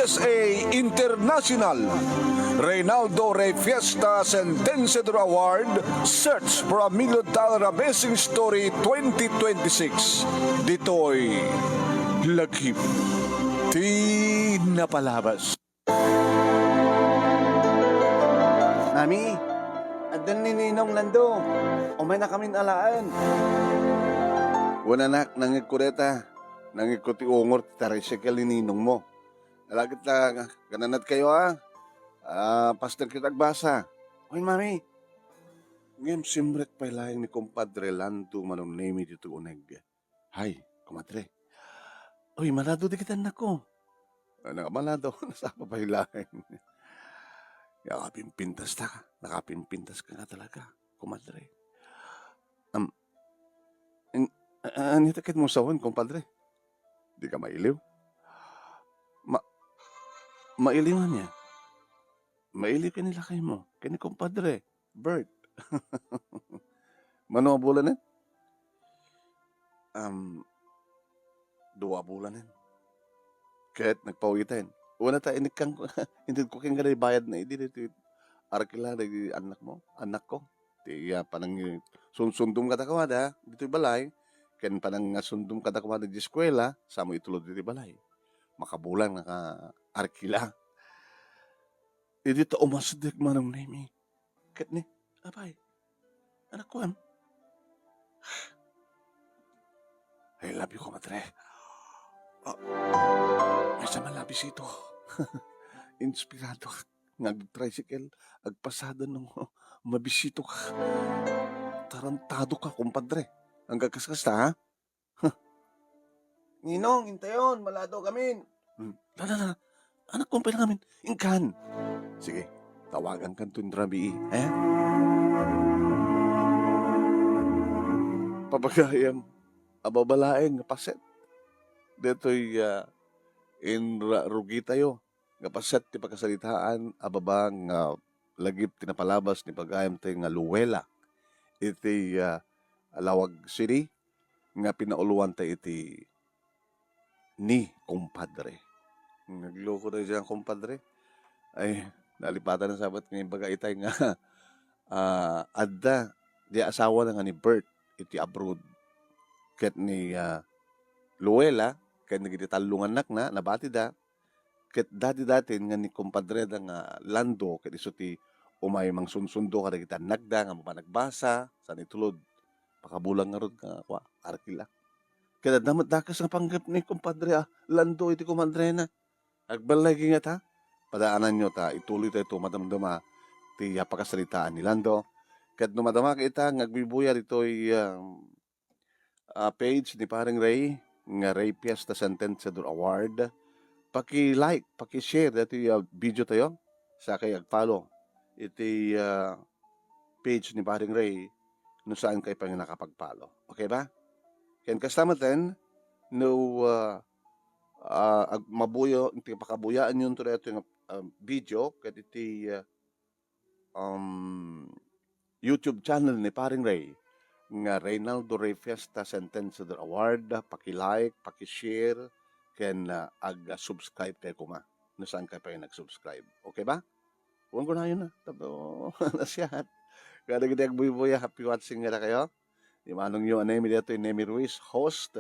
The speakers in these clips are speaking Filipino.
USA International Reynaldo Rey Fiesta Sentenciador Award Search for a $1 Million Amazing Story 2026. Dito'y lagip di napalabas. Mami, andan ni Ninong Lando. Umay na kaming alaan. Wala nak, nangigkureta. Nangigkuti ungor, tarisikal ni ninong mo. Alagit lang, gananat kayo ha. Pastor kita agbasa. Uy, Mami. Ngayon simret pa ilayang ni kumpadre Lando manong name dito uneg. Hay, kumadre. Uy, malado di kita nako. Nakamalado, nasapa pa ilayang. Nakapimpintas ta ka. Nakapimpintas ka nga talaga, kumadre. Anitakit mo sawan, kumpadre. Di ka mailiw. Mailiwan niya. Mailiw ka nila kayo mo. Kani kumpadre, Bert. Mano bulan yan? 2 bulan yan. Kahit nagpawitin. Una ta, hindi ko kang ganay bayad na hindi dito. Arkila na anak ko. Tiya panang sundum katakawada, dito balay. Ken panang sundum katakawada di eskwela, sa mo itulod dito balay. Makabulang arkila. Dito umasdik manong nemi. Ket ni, abay, anak ko I love you, kumadre. May sa malabis ito. Inspirado ka. Nag-tricycle. Agpasada nung mabisito ka. Tarantado ka, kumpadre. Ang gagkaskas ha? Ninong, intayon. Malado kamin. Lala. Anak kong pala namin. Ingkan. Sige, tawagan kan tundrabi. Papagayam. Ababalaeng paset. Deto'y rugi tayo. Nga paset ti pagkasalitaan. Ababang lagip tinapalabas ni pagayam tayo nga luwela. Iti Lawag City. Nga pinauluan tayo iti ni kumpadre. Nagloko tayo dyan, kumpadre. Ay, nalipatan na sabat ng baga itay nga adda, di asawa na nga ni Bert, iti abroad. Ket ni Luella, ket nagititalungan na, nabati da. Ket dati-dati nga ni kumpadre da nga Lando, ket iso ti umay mang sunsundo kada kita nagda, nga mapanagbasa, sa nitulod. Pakabulang nga ron nga, arkila. Kaya damat dakas nga panggap ni kumpadre Lando, iti kumpadre na. Agbalay nga ta, padaanan nyo ta, ituloy tayo ito, madamdama, ti pakasalitaan ni Lando. Kahit numadama kita, ngagbibuya dito page ni paring Ray, nga Ray Fiesta Sentenciador Award. Paki-like, paki-share, dito video tayo, sa kay agfollow. Iti page ni paring Ray, no saan kayo pang nakapag-follow. Okay ba? Kaya kasama din, no mabuyo, iti pakabuyaan yun to ito yung video, kaya iti YouTube channel ni paring Ray, nga Reynaldo Rey Fiesta Sentenciador Award, paki-like, paki-share, ken ag-subscribe kayo kuma. No saan kayo pa yung nag-subscribe. Okay ba? Huwag ko na yun na. Tabo, nasyahat. Kaya nagiging agbuy-buya, happy watching nga na kayo. Di manong yung anemi dito yung Nemi Ruiz, host,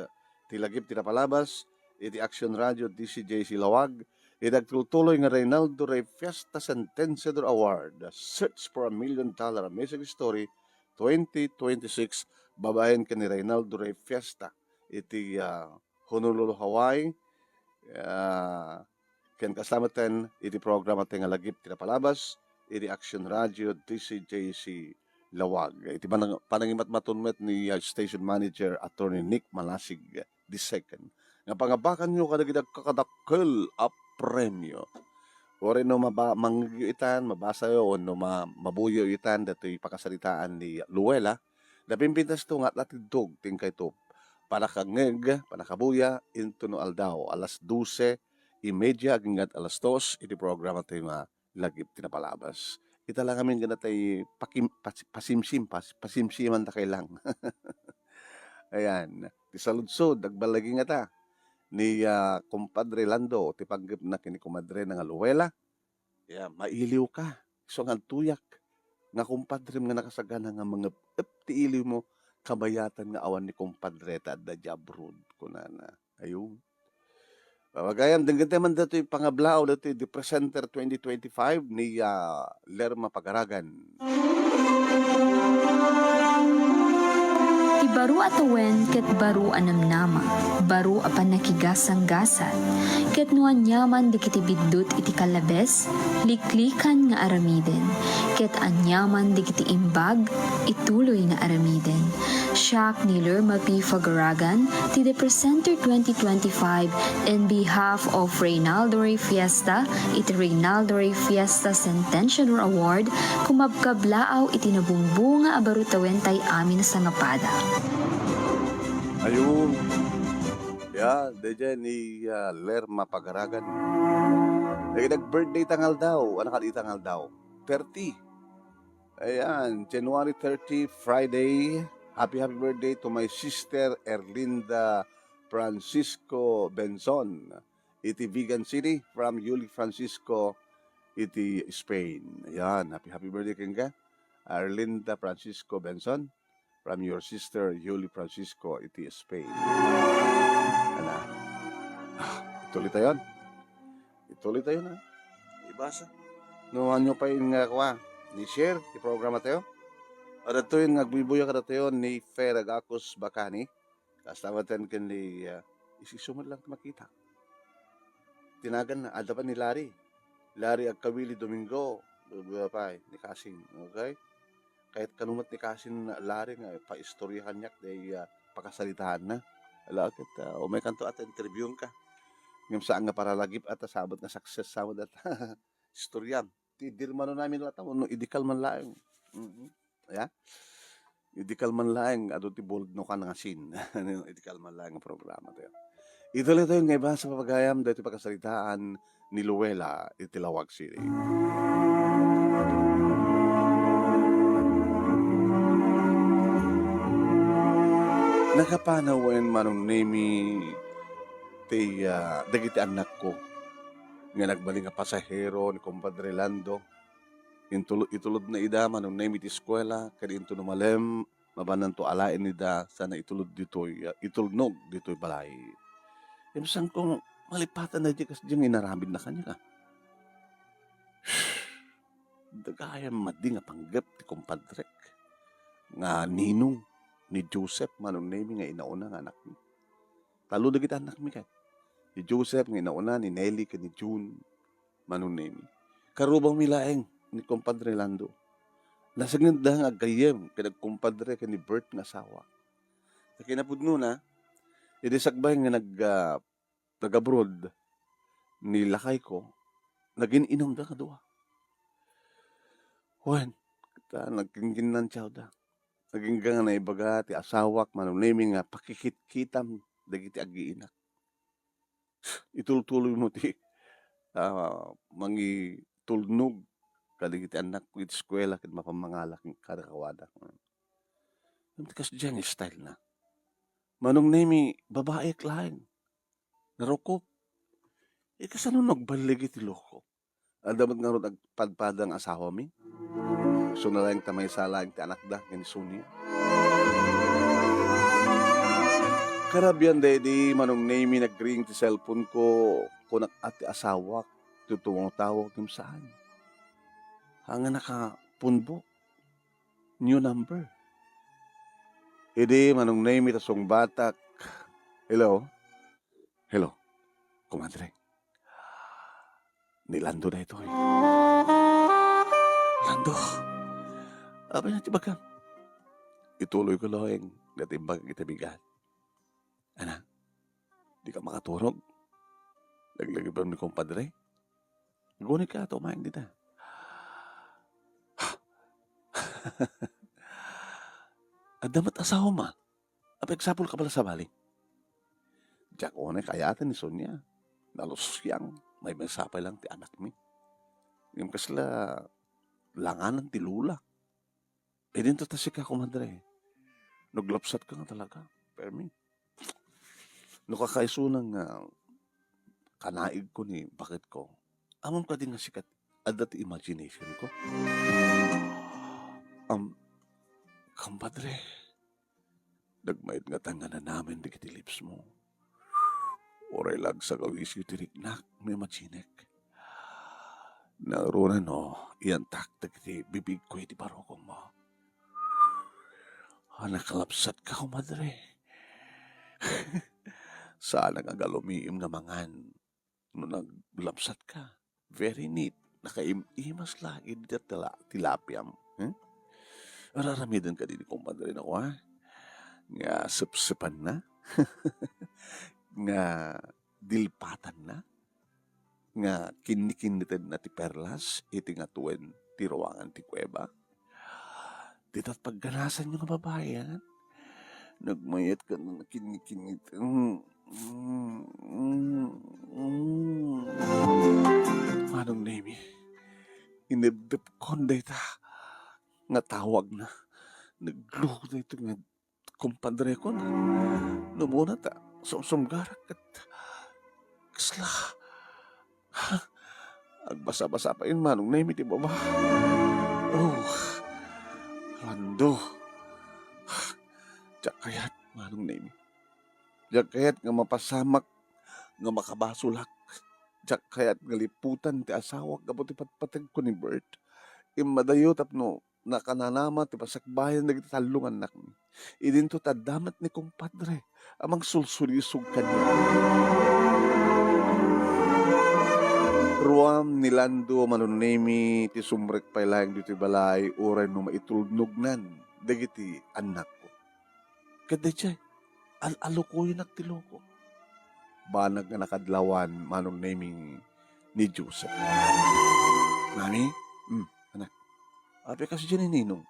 tilagip, tinapalabas, iti Action Radio, DCJC Lawag, idagtuloy nga Reynaldo Rey Fiesta Sentenciador Award, Search for a $1 Million Amazing Story 2026, babayan ka ni Reynaldo Rey Fiesta, iti Honolulu, Hawaii, ken kasama ten, iti programa tayo nga lagip, tinapalabas, iti Action Radio, DCJC Lawag. Iti panangimat matunmet ni Station Manager Attorney Nick Malasig II. Nga pangabakan nyo kadagidag kakadakkel a premyo. O rin no mangyo itan, mabasa yo, o no mabuyo itan, dato'y pakasalitaan ni Luella. Napimpintas to nga latidog, tingkay to. Panakangeg, panakabuya, into no aldaw, alas 12:30, aging alas 2, iti programa tayo nga lagip tinapalabas. Kita lang kami ganatay pasimsiman ta kay lang. Ayan, ti saludsod, agbalagi nga ta. ni kumpadre Lando ti paggep na kini kumadre nga Luwela. Mailiw ka. So nga tuyak nga kumpadre nga nakasagana nga mga ti iliw mo kabayatan nga awan ni kumpadre ta da jabrod kunana. Ayun. Pamagayam dinggit man dito yung pangablao dito the presenter 2025 ni Lerma Pagaragan. Ti baro atawen ket baro anamnama, baro apan nakigasang gasat, ket nuan yaman di kiti biddut iti kalabes, liklikan nga aramiden, ket anyaman di kiti imbag, ituloy nga aramiden. Siak ni Lerma P. Fagaragan, ti The Presenter 2025 in behalf of Reynaldo Rey Fiesta, iti Reynaldo Rey Fiesta Centennial Award, kumabkablaaw iti nabungbunga abarutawen tay amin sa ngapada. Ayun. Deja ni Lerma Pagaragan. Nag-birthday tangal daw. Ano ka di tangal daw? 30. Ayan, January 30, Friday. Happy birthday to my sister Erlinda Francisco Benzon. Iti Vegan City from Yuli Francisco, iti Spain. Ayan, happy birthday kanga. Erlinda Francisco Benzon from your sister Yuli Francisco, iti Spain. Ano? Ituloy tayo. Ituloy tayo na. Ibasa. Nuhan nyo pa yung ni-share, i-programa tayo. Ada to yung nagbibuya ka tayo ni Feragacos Bacani. Kastamatan kan ni isisumad lang makita. Tinagan na, ada pa ni Larry. Larry Agkawili Domingo. Ni Kasing. Okay? Kahit kanumat ni Kasing Larry nga, pa-istoryahan niya, pakasalitahan na. Ala, may kanto at interview ka. Ngayon saan nga para lagip at sabot na success sabot at istoryan. Tidir man namin lata, no, idikal man lang. Idikal man lang, ado ti bold no ka nga sin. Idikal man lang ang programa tayo. Ituloy tayo nga iba sa papagayam dahil pagkasalitaan ni Luwela, Itilawag City. Nakapanawen manong nemi ti dagiti anak ko nga nagbaling nga pasahero ni kumpadre Lando. Itulod na ida manong nemi ti eskwela kadi into numalem mabanan to alain nida sana itulod ditoy itulnog ditoy balay. Imsang kong malipatan na di kas diyang inaramid na kanya ka. Dagayam madi nga panggap ti kumpadrek nga ninong ni Joseph manong nemi nga inauna nga anak mi. Talo dagiti anak mi kat. Ni Joseph nga inauna ni Nelly ken ni June manong nemi. Karubang milaeng ni kumpadre Lando. Nasagnan da nga agayem ken nagkumpadre ken ni Bert nga asawa. Sa kinapudno na idisagbay nga nag-abroad ni lakay ko nagin-inom da nga duwa. Wen, nagkingginan siya da. Naging nga na ibaga ti asawak manong nemi nga pakikit-kitam dagiti agiinak. Itultuloy mo ti mangi tulnog kadagiti anak ko iti eskwela ket mapamangalak kada kawada. Kas diyan style na. Manong nemi babae klain. Narukop. Kasano nagbalig iti loko. Dapat nga ron agpadpadang asawa mi. So na lang tamay salang ti anak da nga ni Sonia. Karabyan di manong nemi nagring ti cellphone ko kunak ati asawa tutungong tawag ng saan. Hanga nakapunbo. New number. Idi manong nemi tasong batak. Hello? Hello? Kumadre. Ni Lando na ito. Lando. Apa na tibagan? Ituloy ko lang natibag itabigan. Ana, di ka makaturog. Laglagi ba ni kumpadre? Ngunit ka ito, maing dita. At damat asawa ma. Apeksapol ka pala sa bali. Diyak o na kayatan ni Sonia. Nalos siyang may mensapay lang ti anak mi. Yung kasla langanan ti lula. E din to tasik ka kumadre. Naglapsat ka nga talaga. Permi. No kakaisunang kanaig ko ni bakit ko. Amon ka din nga sikat adat imagination ko. Kampadre, nagmayad nga tanga na namin di kiti lips mo. Oray lag sa kawis iti riknak, may machinek. Naroon iyan taktak iti bibig ko iti barokong mo. Nakalapsat ka, kumadre. Sana nga galumiim nga mangan. No naglapsat ka. Very neat. Nakaimas lagi di tilapyam. Araramidan ka din kung madali na ko, ha? Nga sipsipan na. Nga dilpatan na. Nga kinikinitan na ti perlas. Iti nga tuwen ti ruangan ti kuweba. Dito't pagganasan yung babae, ha? Nagmayat ka na kinikinit. Manong name, inibdip konday ta. Nga tawag na. Nagluho na ito nga kumpadre ko na. Numuna ta. Sumgarak at kasla. Agbasa-basa pa yun, manong name, iti baba. Oh, Rando. Diyak kayat, manong name. Diyak kayat nga mapasamak, nga makabasulak. Diyak kayat nga liputan ti asawak, kabuti patpatag ko ni Bert. Imadayo tapno, nakananama ti pasakbayan nagiti talungan nak ni. Idin to tadamat ni kumpadre, amang sulsulisog kanya. Ruam nilando manunemi ti sumrek pailayang dito balay oray no maitulnugnan dagiti anak ko. Kada jay, al-alo ko yung nagtiloko. Banag nga nakadlawan manunemi ni Joseph. Mami? Anak. Api kasi dyan ni Ninong.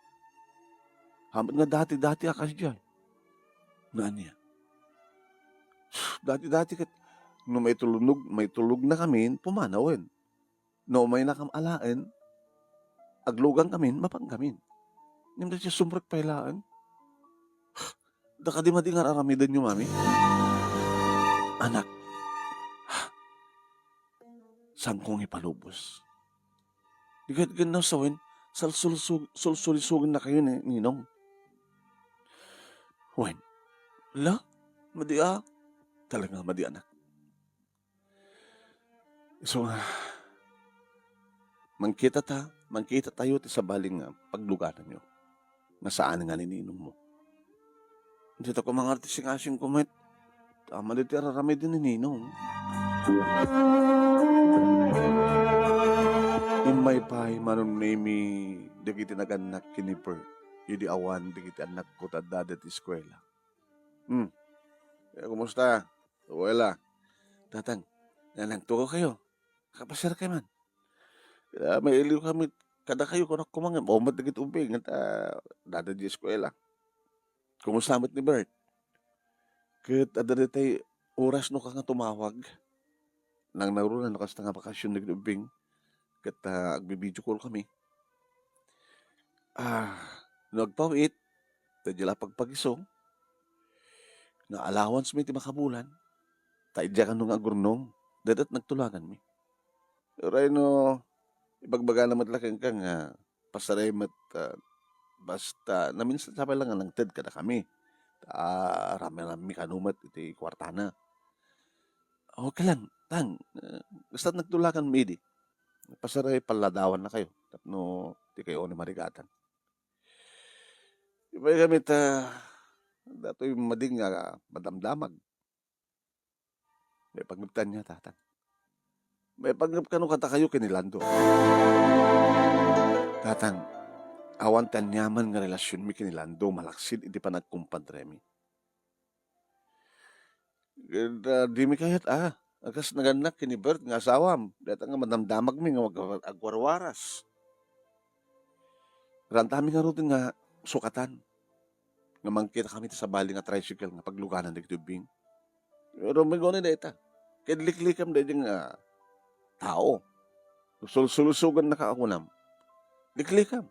Hamat nga dati-dati kasi dyan. Nga niya. Dati-dati kat no may tulog na kami, pumanawin. No may nakamalain, aglugang kami, mapang kami. Nimda siya sumrek pailaan. Dakadi nga aramidan nyo, mami. Anak, saan kong ipalubos? Di ka ganaw sawin, sulsulisugan na kayo ni Ninong. Wen, wala, madia. Talaga madia, anak. So, mangkita tayo ti sa baling pagluganan nyo. Nasaan nga ni Ninong mo. Dito ko mga artising-asing kumit. Tama dito ararami din ni Ninong. Imay pa'y manong name dagiti naganak kini Bert. Yudi awan dagiti anak ko tadada ti eskwela. Kumusta? Wala. Tatang, nanagtuko kayo. Kapasir kayo man. May iliw kami. Kada kayo kung kumangin. Omat dagiti umping. At dada di eskwela. Kumusta ni Bert? Kat adada tayo oras no ka nga tumawag. Nang narunan no kasta nga bakasyon dagiti umping. Kat agbibidyo call kami. Nagpawit. Tadya pagpagisong. Na allowance mi ti makabulan. Taidya ka nung agurnong. Dadat nagtulagan mi. Ray no, ibagbaga naman laking kang pasaremat basta naminsan sapay lang ang ted kada kami. Rami lang mi kanumat iti kwartana. Okay lang, tang. Basta nagtulagan mi di. Pasaray paladawan na kayo. Tapno, di kayo ni marigatan. Iba'y gamit, dato'y mading madamdamag. May pagngiptan niya, tatang. May pagngip ka nung kata kayo kinilando. Tatang, awan tanyaman nga relasyon mi kinilando, malaksid, hindi pa nagkumpadre mi. Di mi kahit, agas naganak kini Bert nga asawam. Data nga madamdamag mi nga agwarwaras. Rantami nga rutin nga sukatan. Nga mangkita kami sa bali nga tricycle nga pagluganan na kitubing. Pero may gawin na ita. Kadliklikam na nga tao. Sulsugan na kaakunam. Liklikam.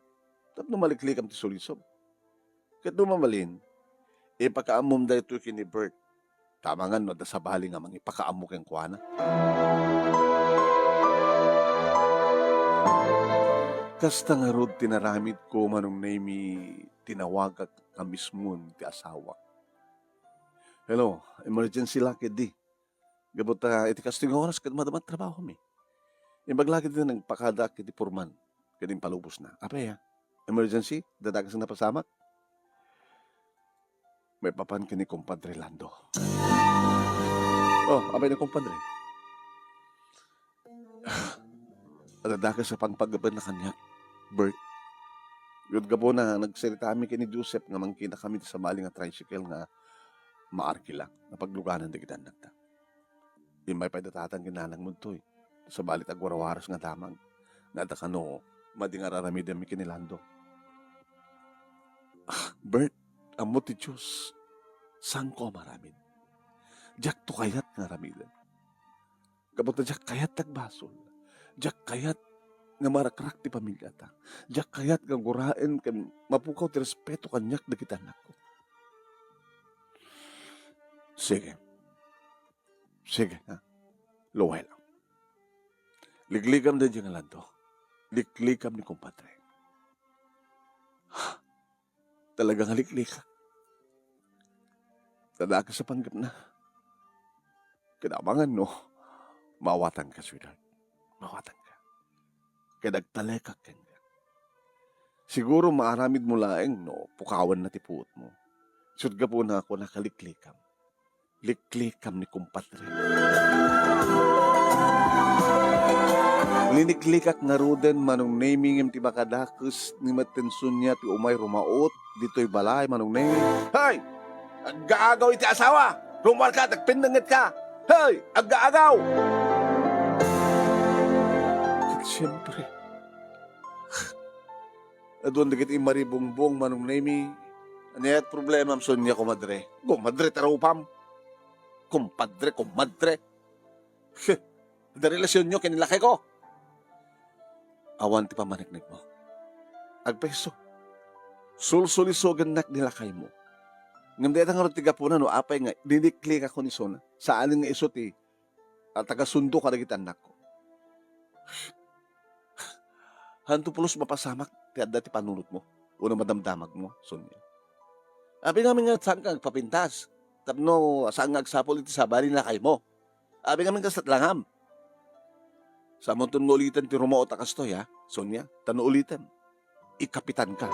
Tapos maliklikam ti sulisog. Kat dumamalin, ipakaamom da ito kini Bert. Tama nga, no, da sa bali nga mga ipakaamok yung kuwana. Kasta nga rod tinaramid ko manong nami tinawagak nga mismon ti asawa. Hello, emergency lakid di. Gabot iti kasting oras kad madamat trabaho mi. Ibaglakid din nagpakadak iti purman. Kading palubos na. Apa ya? Emergency? Dadagas na napasamak? May papan kini kumpadre Lando. Oh, abay na kumpadre. Dadagas sa pangpagaban na kanya. Bert. Yun ka po na nagsalita kami kini Joseph nga mangkina kami sa bali nga tricycle nga maarkila. Napagluganan di kita nagta. Di may padatatan kinanang mo to eh. Sa balit agwarawaras nga damag. Nada ka no, mading araramidem mi kinilando. Bert, amo ti Diyos, saan ko maramid? Diyak to kayat nga ramidem. Kabot na diyak kayat tagbasol. Diyak kayat nga marakrak ti pamilya ta. Diyak kayat nga guraen kan mapukaw ti respeto kanyak na kita nako. Sige. Sige, ha? Luway lang. Ligligam din yung lando. Liklikam ni kumpadre. Talagang haliklikam. Tadaka sa panggap na. Kinamangan, no? Mawatan ka, sweetheart. Mawatan ka. Kadagtalay ka kanya. Siguro maaramid mo laeng, no? Pukawan na tipuot mo. Sud ka po na ako nakaliklikam. Liklikam ni kumpadre. Liniklikak nga ruden manong naming ti makadakus ni matensun niya ti umay rumaot dito'y balay manong naming. Hey! Aggaagaw iti asawa! Rumar ka, tagpindangat ka! Hey! Aggaagaw! At siyempre, adun dikit imaribongbong manong naming. Aniyat problema amson niya kumadre. Kumadre tarupam. Kumpadre, kumadre. Da relasyon nyo kinilaki ko. Awan ti pamaniknik mo. Agpeso. Sulsulisogan nak nilakay mo. Ngam deta nga tiga po na no, apay nga, diniklik ako ni Sona. Saan nga iso ti, taga-sundo ka nagitan nak ko. Hanto pulos mapasamak, ti adda ti panunot mo. Una madamdamag mo, Sonia. Abi namin nga saan ka agpapintas. Tapno, saan nga agsapol iti sabali nilakay mo. Abi namin kasat langham. Sa montun nga ulitan ti Romao Takastoy, ha? Sonia, tano ulitan. Ikapitan ka.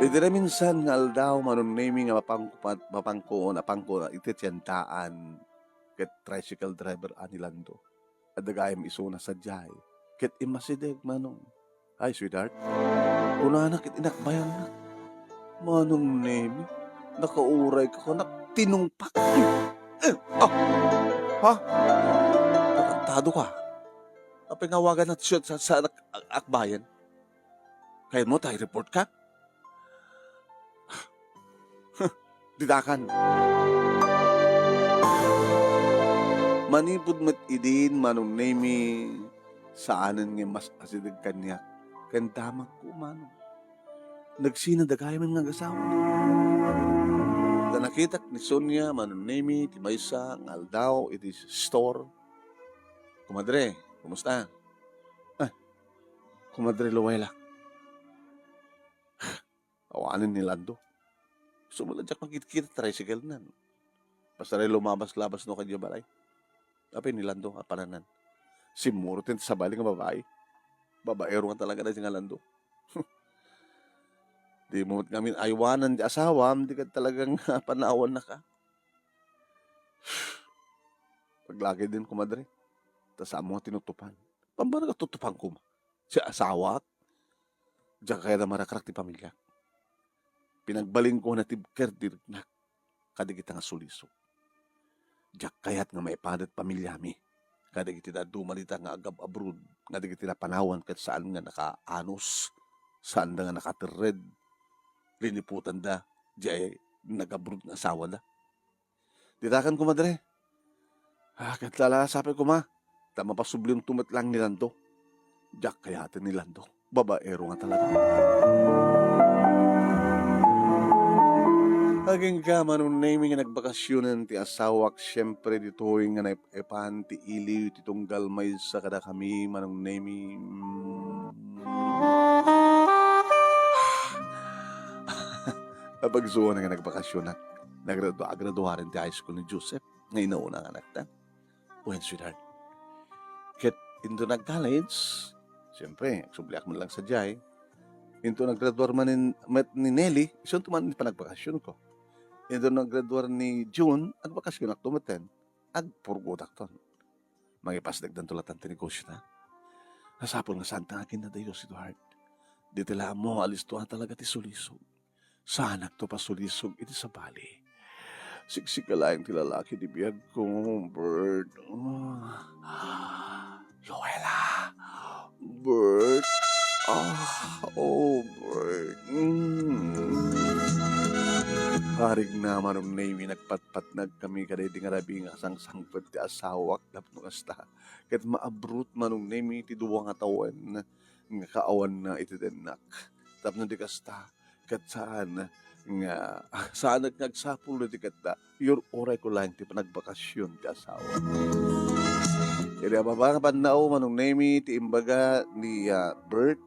Idira minsan nga aldaw manon naming nga mapangko na itityantaan ket tricycle driver anilando. Adagayam iso na sadyay. Ket imasideg manong. Ay, sweetheart. Una na kit inakbayan na. Manong name. Nakauray ka ko, tinumpak. Ha? Nakantado ka. Pingawagan natin siya sa akbayan. Kaya mo tayo report ka? Didakan. Manipod mat idin manong name saanan nga mas asidag kanya. Kandamag ko manong. Nagsinadagay man nga gasawa. Nakitak ni Sonia, manunemi, ti Maysa, ng aldaw, it is store. Kumadre, kumusta? Kumadre Luwela. Awanin ni Lando. Sumulad siya makikita tricycle nan. Basta rin lumabas-labas no kanya balay. Apay ni Lando, apananan. Simurutin sa bali nga babae. Babaero nga talaga na siya nga Lando. Di mo kami aywanan di asawa, di ka talagang panawan na ka. Paglagi din kumadre. Tas amo nga tinutupan. Pambara ka tutupan ko. Si asawa. Diyan kaya na marakrak ti pamilya. Pinagbalin ko na tibker dirignak. Kadigit nga suliso. Diyan kaya't nga maipadat pamilya mi. Kadigit na dumalita nga agab abroad. Kadigit na panawan kat saan nga naka-anos. Saan nga nakatered. Liniputan da, diay nag-abroad ng asawa da. Ditakan ko madre. Katlala sabi ko ma, tama pa sublim tumat lang ni Lando. Diyak kayatin ni Lando. Babaero nga talaga. Aging ka manong naming nga nagbakasyonan ti asawak siyempre dito nga naipahan ti iliw ti tunggal may sa kada kami manong naming Pagsuon nga nagbakasyon na agraduaran ti high school ni Joseph nga inauna nga anak ta. When sweetheart. Ket into nag-college, siyempre, subliak mo lang sa jay. Into naggraduar man ni Nelly, isun tuman pa nagbakasyon ko. Into naggraduar ni June, agbakasyon ak tumaten. Agpurgodak ton. Magipasdag dan tulatan ti negosyo na. Nasapol nga saan tangagin na dayo si Duhart. Di tila mo, alis to talaga ti sulisog. Saan to pa sulisog iti sa bali. Siksik ka lang ti lalaki di biyag ko, Bert. Loela! Bert! Bert. Harig naman ang name, nagpatpatnag kami kada di nga rabi nga sang-sangpad ti asawak napno kasta. Ket maabrut manong name ti duwa nga tawan nga kaawan na iti denak. Tapno di kasta ket saan nga saan nagsapul di kata your oray ko lang ti panagbakasyon ti asawa. Kaya babanga panao manong name ti imbaga ni Bert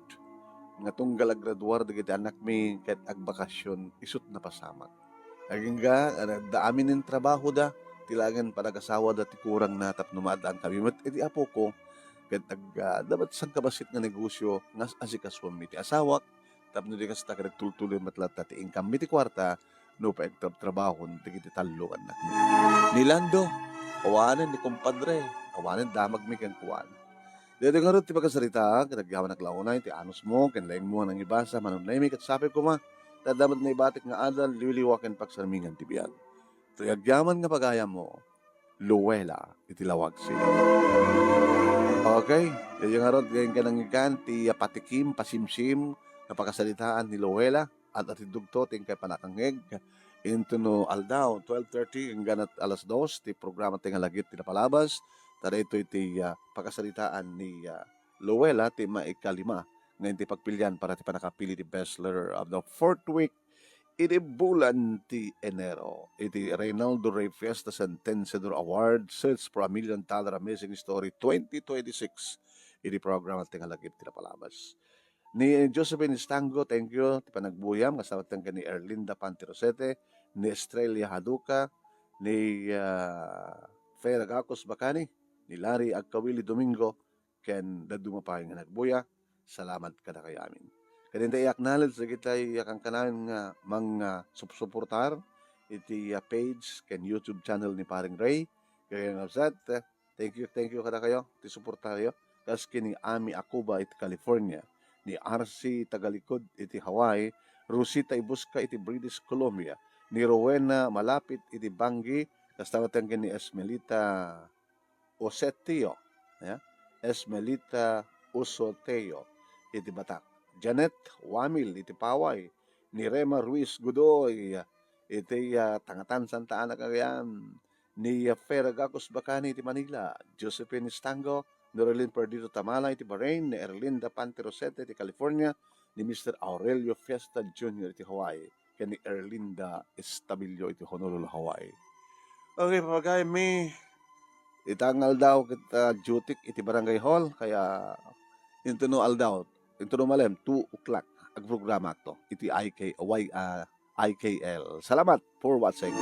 nga tunggal agraduar dagiti anak mi ket agbakasyon isut na pasamak. Aging ga daamin ng trabaho da tilangan panagasawa da ti kurang na tapno maadaan kami met iti apo ko ket dapat sang kabasit nga negosyo nga asikaswan mi ti asawak tapno di kasta ket tultuloy matlat ti income mi ti kwarta no pa trabaho dagiti tallo anak mi. Ni Lando awanan ni kumpadre awanan damag mi ken kuwan. Dito nga rin ti pagkasarita, kinagyawan naglaunay, ti anos mo, kinlaing mo nang ibasa, manunay mi, katsapi ko ma, tadamat na ibatik nga adal, liwiliwakin pagsarmingan ti biyag. Tuyagyaman nga pagaya mo, Luwela, itilawag siya. Okay, kaya nga rin, ganyan ka nang ikan, ti patikim, pasimsim, na pagkasalitaan ni Luwela, at atidugto, ting kay panakangeg, into no aldaw, 12:30, hanggang at alas 2, ti programa tinga lagit, tinapalabas, tada ito iti pagkasalitaan ni Luwela ti maikalima ngayon ti pagpilian para ti panakapili ti bestseller of the 4th week iti bulan ti Enero. Iti Reynaldo Ray Fiesta Sentenciador Award Search for a $1 Million Amazing Story 2026 iti programa ti ngalagip ti napalabas. Ni Josephine Estango, thank you ti panagbuyam kasama tangka ni Erlinda Pantirosete, ni Estrella Haduka, ni Fera Gacos Bacani, ni Larry Agkawili Domingo, ken dadumapay nga nagbuya, salamat kada kay amin. Kadinta i-acknowledge na kita kang kanayon nga mga suportar iti page ken YouTube channel ni Paring Ray. Kaya nga sad, thank you kada kayo, ti suportaryo. Kas kini Ami Akuba iti California, ni RC Tagalikod iti Hawaii, Rosita Ibuska iti British Columbia, ni Rowena Malapit iti Bangi, kas tawatan ken ni Esmelita Osetio, Esmelita Osoteo, iti Batak. Janet Wamil, iti Paway. Ni Rema Ruiz Gudoy, iti Tangatan Santa Ana Cagayan. Ni Fera Gacos Bacani, iti Manila. Josephine Estango, Norelin Perdido Tamala, iti Bahrain. Ni Erlinda Panterosete, iti California. Ni Mr. Aurelio Fiesta Jr., iti Hawaii. Kaya ni Erlinda Estabilio, iti Honolulu, Hawaii. Okay, papagay, may itangal daw kita jutik iti barangay hall kaya into no aldaw into no malem 2 o'clock ang programa to iti IKL. Salamat for watching.